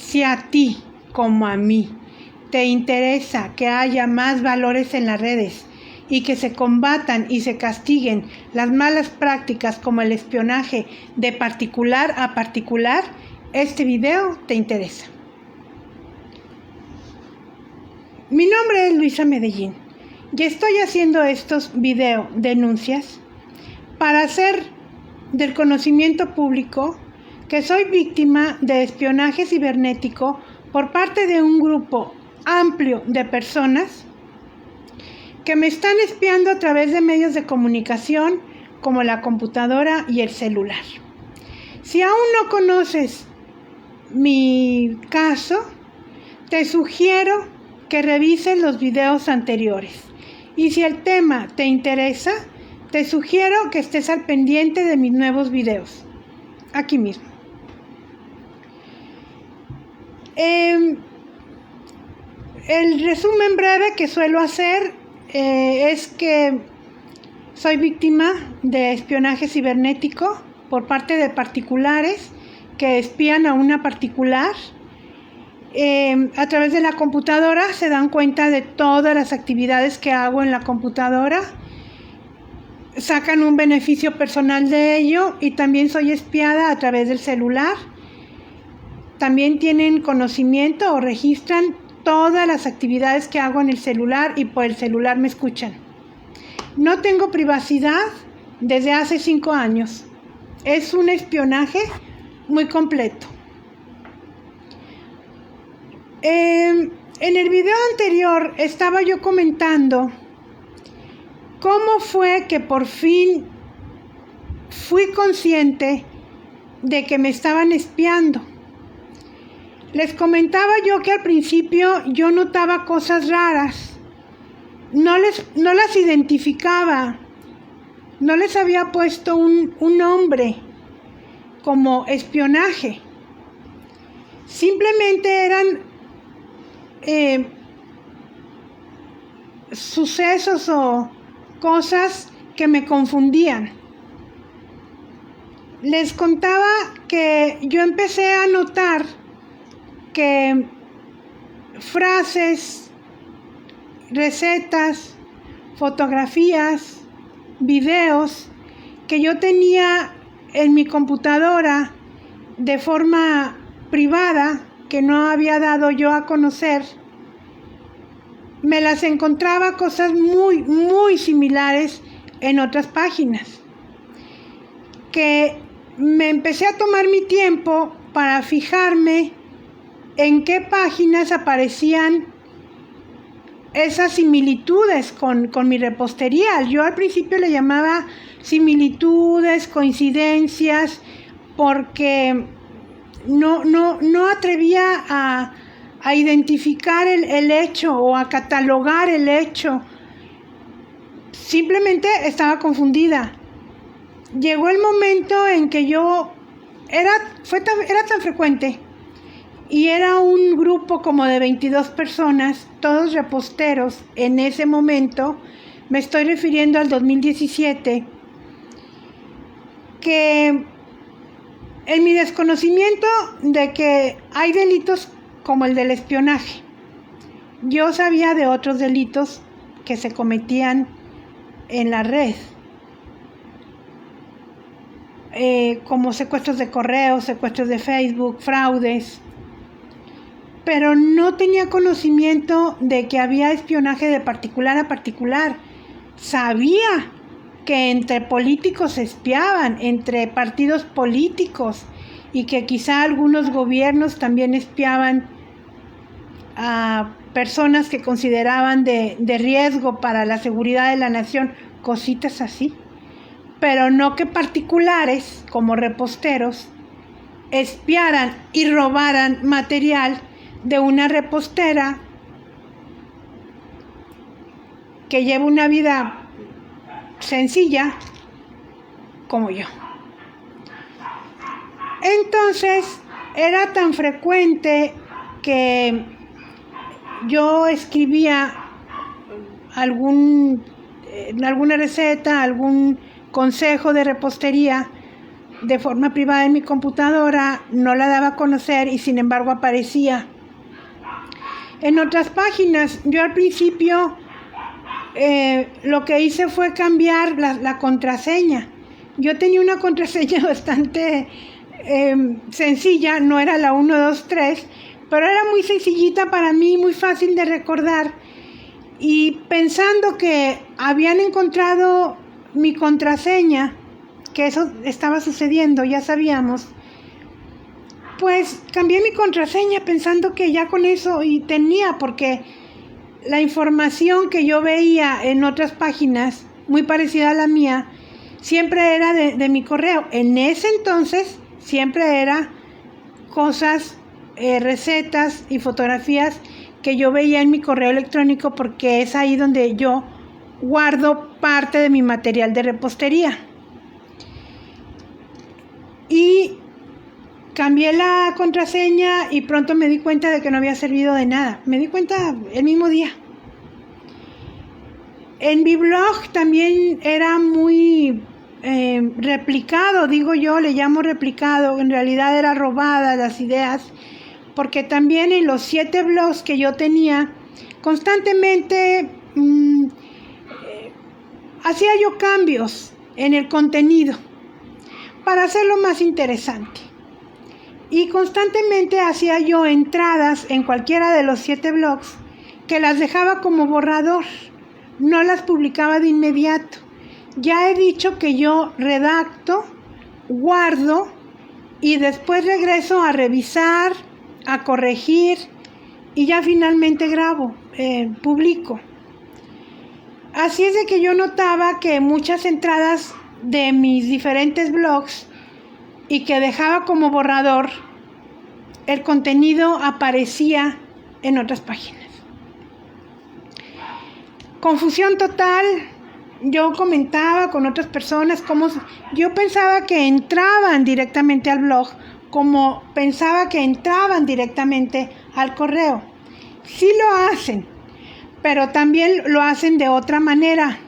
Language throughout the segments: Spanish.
Si a ti, como a mí, te interesa que haya más valores en las redes y que se combatan y se castiguen las malas prácticas como el espionaje de particular a particular, este video te interesa. Mi nombre es Luisa Medellín y estoy haciendo estos video denuncias para hacer del conocimiento público que soy víctima de espionaje cibernético por parte de un grupo amplio de personas que me están espiando a través de medios de comunicación como la computadora y el celular. Si aún no conoces mi caso, te sugiero que revises los videos anteriores. Y si el tema te interesa, te sugiero que estés al pendiente de mis nuevos videos, aquí mismo. El resumen breve que suelo hacer es que soy víctima de espionaje cibernético por parte de particulares que espían a una particular. A través de la computadora se dan cuenta de todas las actividades que hago en la computadora, sacan un beneficio personal de ello y también soy espiada a través del celular. También tienen conocimiento o registran todas las actividades que hago en el celular y por el celular me escuchan. No tengo privacidad desde hace 5 años. Es un espionaje muy completo. En el video anterior estaba yo comentando cómo fue que por fin fui consciente de que me estaban espiando. Les comentaba yo que al principio yo notaba cosas raras, no las identificaba, no les había puesto un nombre como espionaje. Simplemente eran sucesos o cosas que me confundían. Les contaba que yo empecé a notar que frases, recetas, fotografías, videos que yo tenía en mi computadora de forma privada, que no había dado yo a conocer, me las encontraba cosas muy, muy similares en otras páginas, que me empecé a tomar mi tiempo para fijarme en qué páginas aparecían esas similitudes con mi repostería. Yo al principio le llamaba similitudes, coincidencias, porque no atrevía a identificar el hecho o a catalogar el hecho. Simplemente estaba confundida. Llegó el momento en que era tan frecuente y era un grupo como de 22 personas, todos reposteros en ese momento, me estoy refiriendo al 2017, que en mi desconocimiento de que hay delitos como el del espionaje, yo sabía de otros delitos que se cometían en la red, como secuestros de correos, secuestros de Facebook, fraudes, pero no tenía conocimiento de que había espionaje de particular a particular. Sabía que entre políticos se espiaban, entre partidos políticos, y que quizá algunos gobiernos también espiaban a personas que consideraban de riesgo para la seguridad de la nación, cositas así. Pero no que particulares, como reposteros, espiaran y robaran material de una repostera que lleva una vida sencilla como yo. Entonces era tan frecuente que yo escribía alguna receta, algún consejo de repostería de forma privada en mi computadora, no la daba a conocer y sin embargo aparecía en otras páginas. Yo al principio lo que hice fue cambiar la contraseña. Yo tenía una contraseña bastante sencilla, no era la 123, pero era muy sencillita para mí, muy fácil de recordar. Y pensando que habían encontrado mi contraseña, que eso estaba sucediendo, ya sabíamos, pues cambié mi contraseña pensando que ya con eso y tenía, porque la información que yo veía en otras páginas, muy parecida a la mía, siempre era de mi correo. En ese entonces siempre era cosas, recetas y fotografías que yo veía en mi correo electrónico, porque es ahí donde yo guardo parte de mi material de repostería. Y cambié la contraseña y pronto me di cuenta de que no había servido de nada. Me di cuenta el mismo día. En mi blog también era muy replicado, digo yo, le llamo replicado. En realidad era robada las ideas, porque también en los 7 blogs que yo tenía, constantemente hacía yo cambios en el contenido para hacerlo más interesante. Y constantemente hacía yo entradas en cualquiera de los 7 blogs que las dejaba como borrador, no las publicaba de inmediato. Ya he dicho que yo redacto, guardo y después regreso a revisar, a corregir y ya finalmente grabo, publico. Así es de que yo notaba que muchas entradas de mis diferentes blogs y que dejaba como borrador, el contenido aparecía en otras páginas. Confusión total. Yo comentaba con otras personas cómo yo pensaba que entraban directamente al blog, como pensaba que entraban directamente al correo. Sí lo hacen, pero también lo hacen de otra manera.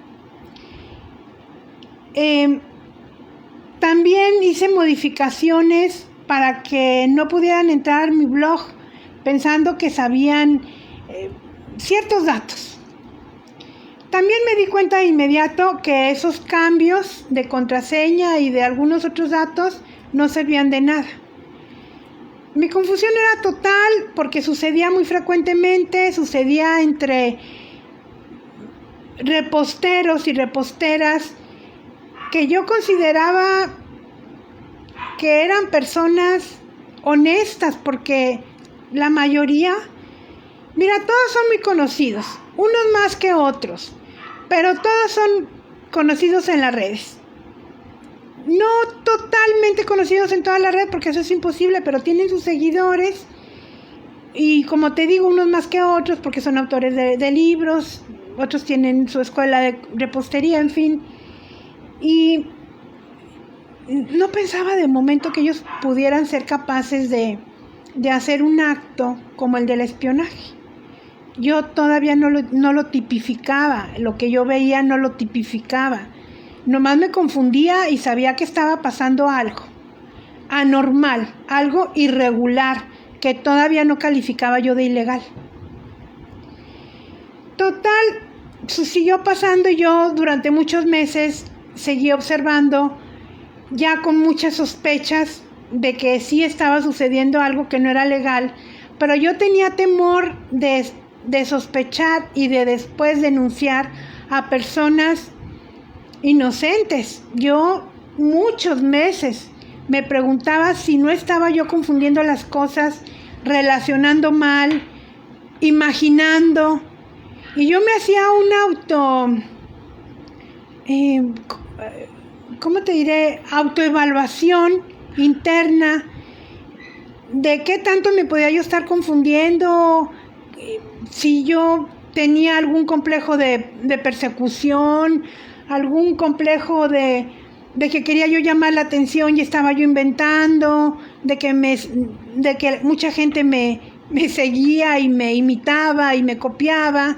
También hice modificaciones para que no pudieran entrar a mi blog pensando que sabían ciertos datos. También me di cuenta de inmediato que esos cambios de contraseña y de algunos otros datos no servían de nada. Mi confusión era total porque sucedía muy frecuentemente, sucedía entre reposteros y reposteras que yo consideraba que eran personas honestas, porque la mayoría, mira, todos son muy conocidos, unos más que otros, pero todos son conocidos en las redes. No totalmente conocidos en todas las redes, porque eso es imposible, pero tienen sus seguidores. Y como te digo, unos más que otros, porque son autores de libros, otros tienen su escuela de repostería, en fin. Y no pensaba de momento que ellos pudieran ser capaces de hacer un acto como el del espionaje. Yo todavía no lo tipificaba, lo que yo veía no lo tipificaba. Nomás me confundía y sabía que estaba pasando algo anormal, algo irregular, que todavía no calificaba yo de ilegal. Total, siguió pasando. Yo durante muchos meses seguí observando, ya con muchas sospechas de que sí estaba sucediendo algo que no era legal, pero yo tenía temor de sospechar y de después denunciar a personas inocentes. Yo muchos meses me preguntaba si no estaba yo confundiendo las cosas, relacionando mal, imaginando, y yo me hacía un autoevaluación interna de qué tanto me podía yo estar confundiendo, si yo tenía algún complejo de persecución, algún complejo de que quería yo llamar la atención y estaba yo inventando, de que mucha gente me seguía y me imitaba y me copiaba.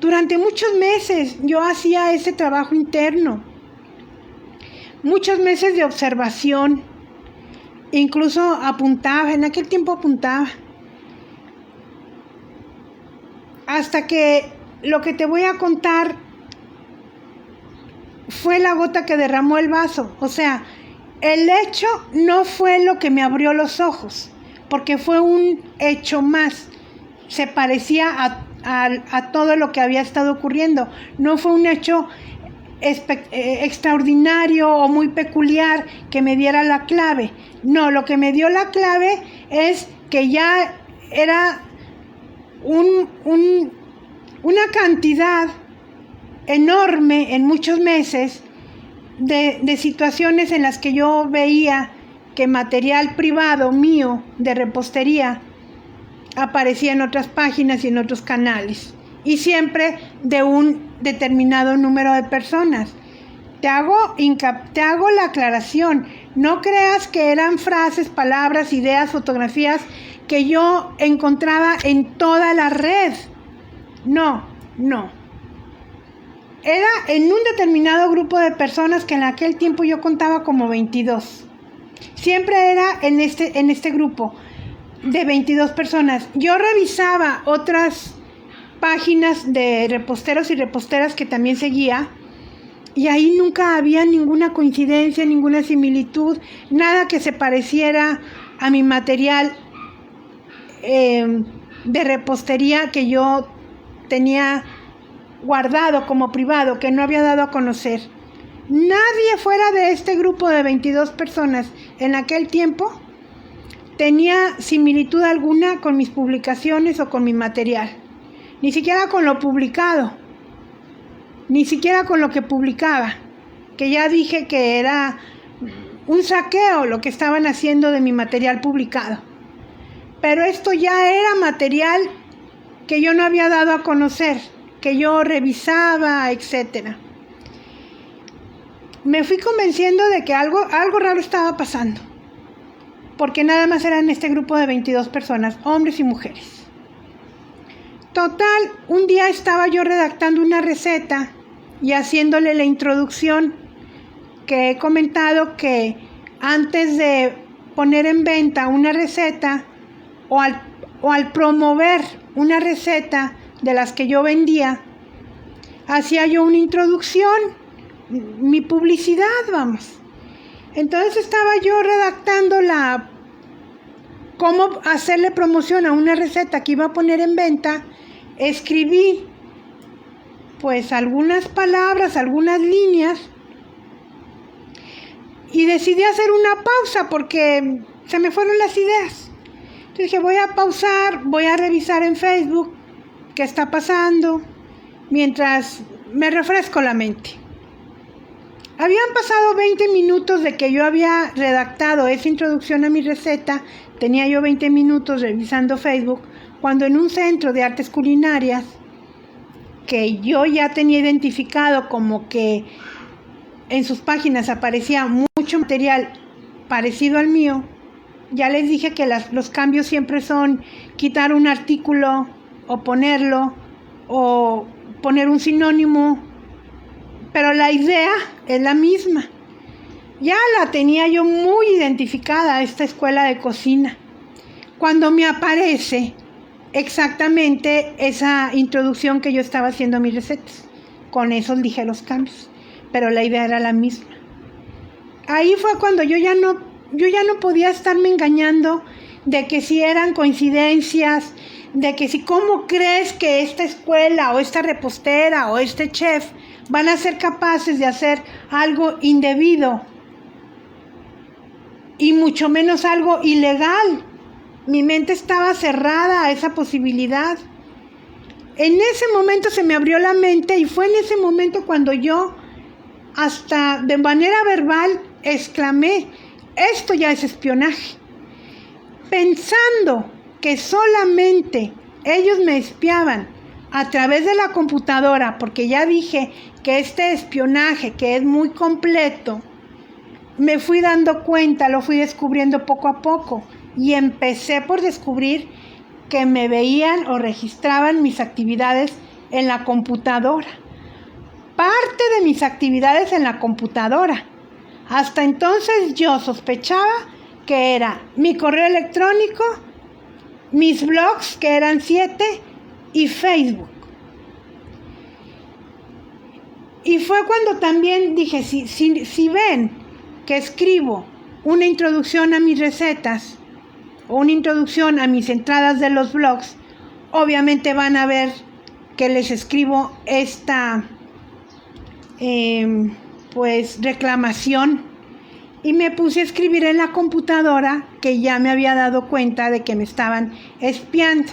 Durante muchos meses yo hacía ese trabajo interno. muchos meses de observación, incluso apuntaba, en aquel tiempo apuntaba, hasta que lo que te voy a contar fue la gota que derramó el vaso. O sea, el hecho no fue lo que me abrió los ojos, porque fue un hecho más, se parecía a todo lo que había estado ocurriendo, no fue un hecho extraordinario o muy peculiar que me diera la clave. No, lo que me dio la clave es que ya era una cantidad enorme en muchos meses de situaciones en las que yo veía que material privado mío de repostería aparecía en otras páginas y en otros canales, y siempre de un determinado número de personas. Te hago la aclaración, no creas que eran frases, palabras, ideas, fotografías que yo encontraba en toda la red. No. Era en un determinado grupo de personas que en aquel tiempo yo contaba como 22. Siempre era en este grupo de 22 personas. Yo revisaba otras páginas de reposteros y reposteras que también seguía, y ahí nunca había ninguna coincidencia, ninguna similitud, nada que se pareciera a mi material de repostería que yo tenía guardado como privado, que no había dado a conocer. Nadie fuera de este grupo de 22 personas en aquel tiempo tenía similitud alguna con mis publicaciones o con mi material, ni siquiera con lo publicado, ni siquiera con lo que publicaba, que ya dije que era un saqueo lo que estaban haciendo de mi material publicado. Pero esto ya era material que yo no había dado a conocer, que yo revisaba, etc. Me fui convenciendo de que algo raro estaba pasando, porque nada más era en este grupo de 22 personas, hombres y mujeres. Total, un día estaba yo redactando una receta y haciéndole la introducción que he comentado, que antes de poner en venta una receta o al promover una receta de las que yo vendía, hacía yo una introducción, mi publicidad, vamos. Entonces estaba yo redactando cómo hacerle promoción a una receta que iba a poner en venta. Escribí pues algunas palabras, algunas líneas, y decidí hacer una pausa porque se me fueron las ideas. Entonces dije, voy a pausar, voy a revisar en Facebook qué está pasando mientras me refresco la mente. Habían pasado 20 minutos de que yo había redactado esa introducción a mi receta. Tenía yo 20 minutos revisando Facebook, cuando en un centro de artes culinarias, que yo ya tenía identificado como que en sus páginas aparecía mucho material parecido al mío, ya les dije que los cambios siempre son quitar un artículo o ponerlo, o poner un sinónimo, pero la idea es la misma. Ya la tenía yo muy identificada, esta escuela de cocina, cuando me aparece exactamente esa introducción que yo estaba haciendo a mis recetas, con esos ligeros cambios, pero la idea era la misma. Ahí fue cuando yo ya no podía estarme engañando de que si eran coincidencias, de que si cómo crees que esta escuela o esta repostera o este chef van a ser capaces de hacer algo indebido y mucho menos algo ilegal. Mi mente estaba cerrada a esa posibilidad. En ese momento se me abrió la mente, y fue en ese momento cuando yo, hasta de manera verbal, exclamé: esto ya es espionaje. Pensando que solamente ellos me espiaban a través de la computadora, porque ya dije que este espionaje, que es muy completo, me fui dando cuenta, lo fui descubriendo poco a poco, y empecé por descubrir que me veían o registraban mis actividades en la computadora. Parte de mis actividades en la computadora. Hasta entonces yo sospechaba que era mi correo electrónico, mis blogs, que eran 7, y Facebook. Y fue cuando también dije, si ven que escribo una introducción a mis recetas o una introducción a mis entradas de los blogs, obviamente van a ver que les escribo esta pues reclamación, y me puse a escribir en la computadora que ya me había dado cuenta de que me estaban espiando.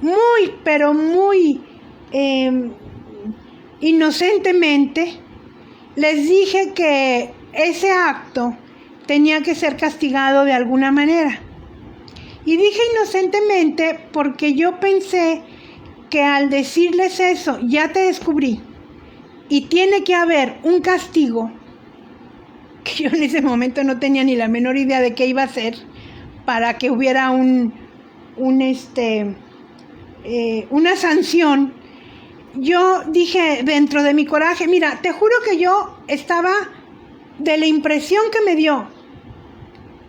Muy, pero muy inocentemente les dije que ese acto tenía que ser castigado de alguna manera. Y dije inocentemente porque yo pensé que al decirles eso, ya te descubrí y tiene que haber un castigo, que yo en ese momento no tenía ni la menor idea de qué iba a hacer para que hubiera una sanción. Yo dije dentro de mi coraje, mira, te juro que yo estaba, de la impresión que me dio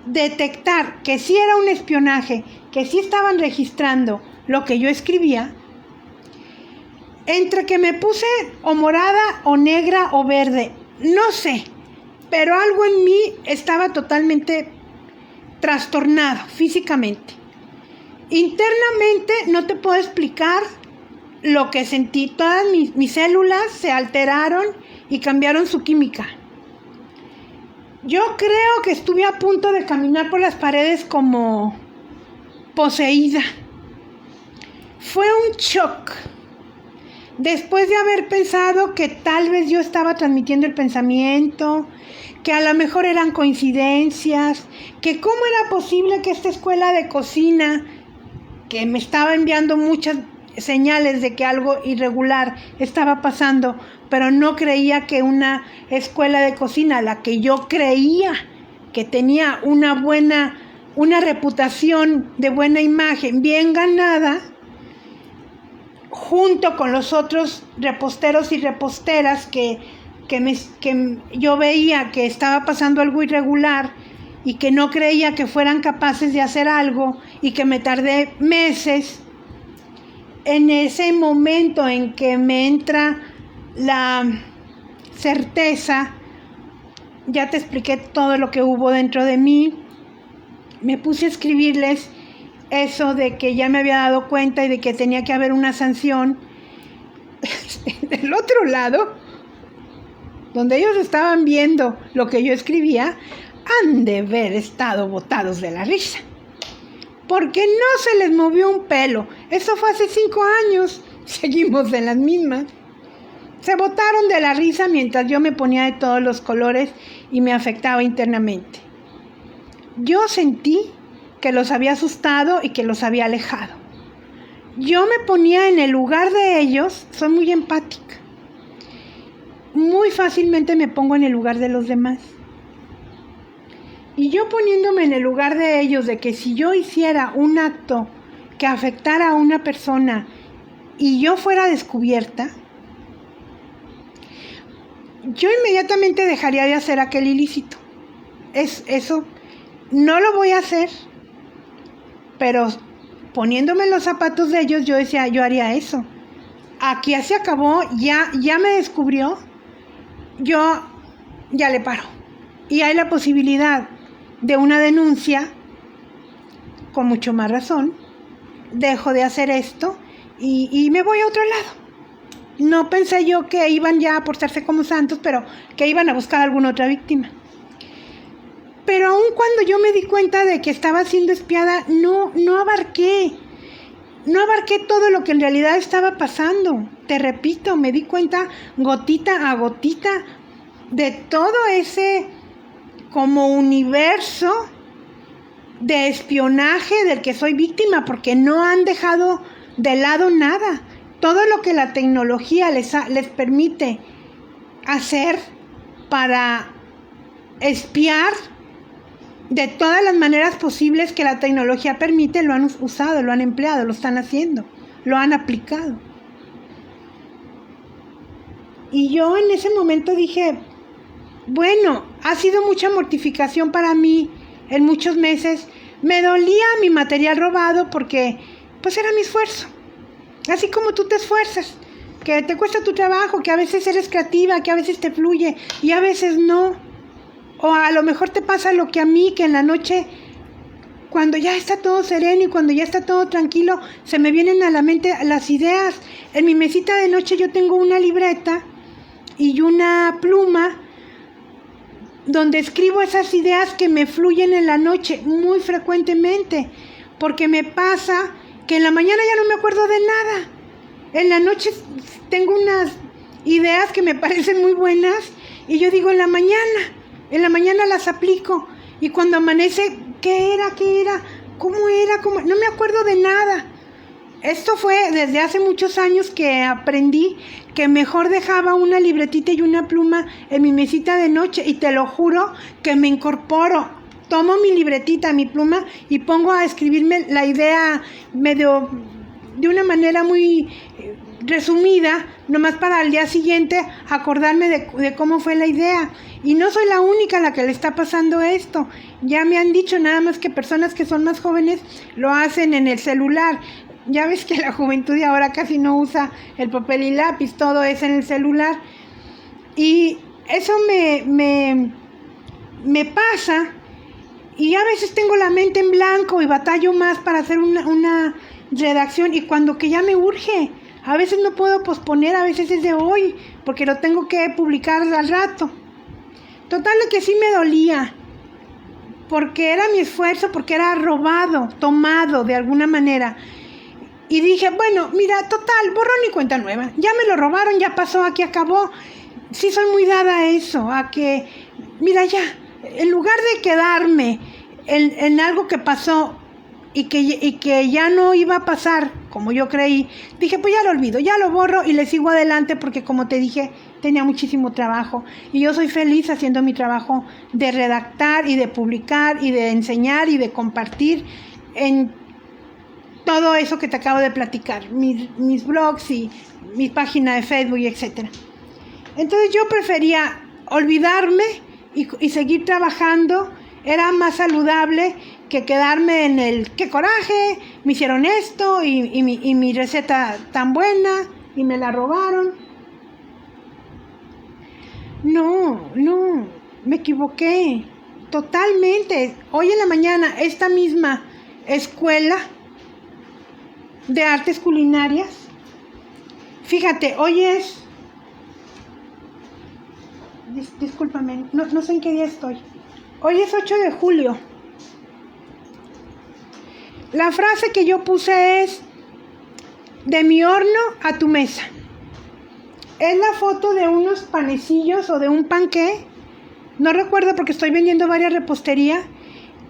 detectar que sí era un espionaje, que sí estaban registrando lo que yo escribía, entre que me puse o morada o negra o verde, no sé, pero algo en mí estaba totalmente trastornado físicamente. Internamente no te puedo explicar lo que sentí. Todas mis células se alteraron y cambiaron su química. Yo creo que estuve a punto de caminar por las paredes como poseída. Fue un shock. Después de haber pensado que tal vez yo estaba transmitiendo el pensamiento, que a lo mejor eran coincidencias, que cómo era posible que esta escuela de cocina, que me estaba enviando muchas señales de que algo irregular estaba pasando, pero no creía que una escuela de cocina, la que yo creía que tenía una reputación de buena imagen bien ganada, junto con los otros reposteros y reposteras que yo veía que estaba pasando algo irregular y que no creía que fueran capaces de hacer algo, y que me tardé meses. En ese momento en que me entra la certeza, ya te expliqué todo lo que hubo dentro de mí, me puse a escribirles eso de que ya me había dado cuenta y de que tenía que haber una sanción. Del otro lado, donde ellos estaban viendo lo que yo escribía, han de haber estado botados de la risa, porque no se les movió un pelo. Eso fue hace 5 años, seguimos en las mismas. Se botaron de la risa mientras yo me ponía de todos los colores y me afectaba internamente. Yo sentí que los había asustado y que los había alejado. Yo me ponía en el lugar de ellos, soy muy empática. Muy fácilmente me pongo en el lugar de los demás. Y yo poniéndome en el lugar de ellos, de que si yo hiciera un acto que afectara a una persona y yo fuera descubierta, yo inmediatamente dejaría de hacer aquel ilícito. Eso no lo voy a hacer, pero poniéndome en los zapatos de ellos, yo decía, yo haría eso. Aquí ya se acabó, ya me descubrió, yo ya le paro. Y hay la posibilidad de una denuncia, con mucho más razón, dejo de hacer esto y me voy a otro lado. No pensé yo que iban ya a portarse como santos, pero que iban a buscar alguna otra víctima. Pero aun cuando yo me di cuenta de que estaba siendo espiada, no abarqué todo lo que en realidad estaba pasando. Te repito, me di cuenta gotita a gotita de todo ese como universo de espionaje del que soy víctima, porque no han dejado de lado nada. Todo lo que la tecnología les permite hacer para espiar de todas las maneras posibles que la tecnología permite, lo han usado, lo han empleado, lo están haciendo, lo han aplicado. Y yo en ese momento dije, bueno, ha sido mucha mortificación para mí en muchos meses. Me dolía mi material robado porque pues era mi esfuerzo. Así como tú te esfuerzas, que te cuesta tu trabajo, que a veces eres creativa, que a veces te fluye y a veces no. O a lo mejor te pasa lo que a mí, que en la noche, cuando ya está todo sereno y cuando ya está todo tranquilo, se me vienen a la mente las ideas. En mi mesita de noche yo tengo una libreta y una pluma donde escribo esas ideas que me fluyen en la noche muy frecuentemente, porque me pasa que en la mañana ya no me acuerdo de nada. En la noche tengo unas ideas que me parecen muy buenas y yo digo en la mañana las aplico y cuando amanece, ¿qué era? ¿Cómo era? No me acuerdo de nada. Esto fue desde hace muchos años que aprendí que mejor dejaba una libretita y una pluma en mi mesita de noche y te lo juro que me incorporo. Tomo mi libretita, mi pluma y pongo a escribirme la idea medio de una manera muy resumida, nomás para al día siguiente acordarme de cómo fue la idea. Y no soy la única a la que le está pasando esto. Ya me han dicho nada más que personas que son más jóvenes lo hacen en el celular. Ya ves que la juventud de ahora casi no usa el papel y lápiz, todo es en el celular. Y eso me pasa. Y a veces tengo la mente en blanco y batallo más para hacer una redacción. Y cuando que ya me urge, a veces no puedo posponer, a veces es de hoy, porque lo tengo que publicar al rato. Total, que sí me dolía, porque era mi esfuerzo, porque era robado, tomado de alguna manera. Y dije, bueno, mira, total, borrón y cuenta nueva. Ya me lo robaron, ya pasó, aquí acabó. Sí soy muy dada a eso, a que, mira ya, en lugar de quedarme en algo que pasó y que ya no iba a pasar como yo creí, dije, pues ya lo olvido, ya lo borro y le sigo adelante porque como te dije, tenía muchísimo trabajo. Y yo soy feliz haciendo mi trabajo de redactar y de publicar y de enseñar y de compartir en todo eso que te acabo de platicar, mis blogs y mi página de Facebook, etc. Entonces yo prefería olvidarme y seguir trabajando. Era más saludable que quedarme en el qué coraje, me hicieron esto y mi receta tan buena y me la robaron. No, me equivoqué totalmente. Hoy en la mañana esta misma escuela de artes culinarias, fíjate, hoy es, discúlpame, no sé en qué día estoy. Hoy es 8 de julio. La frase que yo puse es, de mi horno a tu mesa. Es la foto de unos panecillos o de un panqué, no recuerdo porque estoy vendiendo varias reposterías,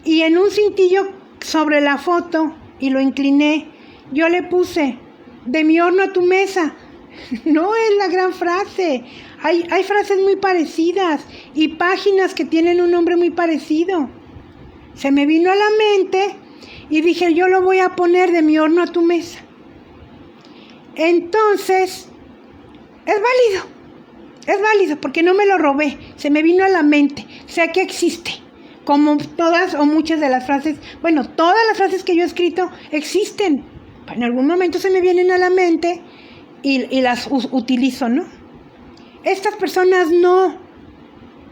y en un cintillo sobre la foto, y lo incliné, yo le puse, de mi horno a tu mesa. No es la gran frase. Hay frases muy parecidas y páginas que tienen un nombre muy parecido. Se me vino a la mente y dije, yo lo voy a poner de mi horno a tu mesa. Entonces, es válido porque no me lo robé, se me vino a la mente, sé que existe. Como todas o muchas de las frases, bueno, todas las frases que yo he escrito existen. En algún momento se me vienen a la mente y las utilizo, ¿no? Estas personas no.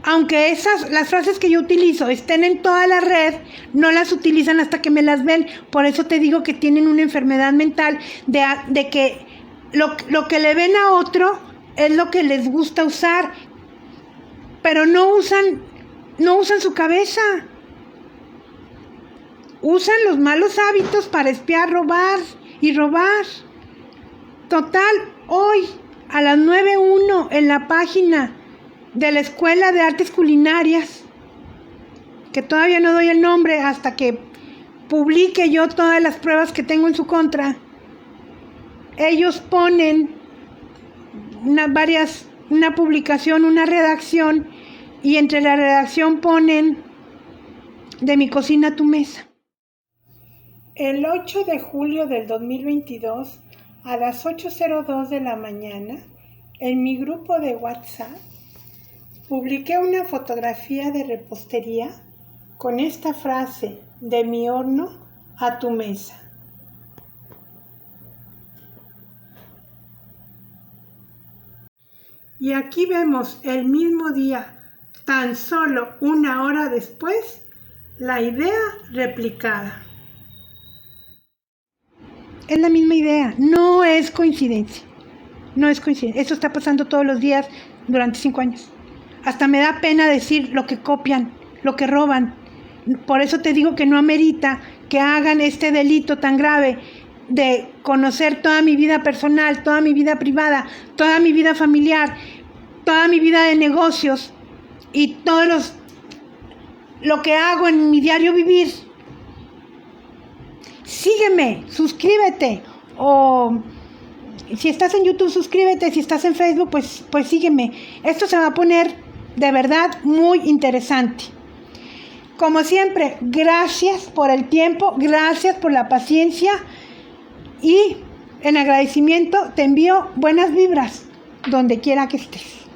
Aunque las frases que yo utilizo estén en toda la red, no las utilizan hasta que me las ven. Por eso te digo que tienen una enfermedad mental de que lo que le ven a otro es lo que les gusta usar. Pero no usan su cabeza. Usan los malos hábitos para espiar, robar y robar. Total, hoy a las 9:01 en la página de la Escuela de Artes Culinarias, que todavía no doy el nombre hasta que publique yo todas las pruebas que tengo en su contra, ellos ponen una publicación, una redacción, y entre la redacción ponen de mi cocina a tu mesa. El 8 de julio del 2022, a las 8:02 de la mañana, en mi grupo de WhatsApp, Publiqué una fotografía de repostería con esta frase: de mi horno a tu mesa. Y aquí vemos el mismo día, tan solo una hora después, la idea replicada. Es la misma idea, no es coincidencia. No es coincidencia. Esto está pasando todos los días durante 5 años. Hasta me da pena decir lo que copian, lo que roban. Por eso te digo que no amerita que hagan este delito tan grave de conocer toda mi vida personal, toda mi vida privada, toda mi vida familiar, toda mi vida de negocios y lo que hago en mi diario vivir. Sígueme, suscríbete, o si estás en YouTube, suscríbete, si estás en Facebook, pues sígueme. Esto se va a poner de verdad muy interesante. Como siempre, gracias por el tiempo, gracias por la paciencia y en agradecimiento te envío buenas vibras donde quiera que estés.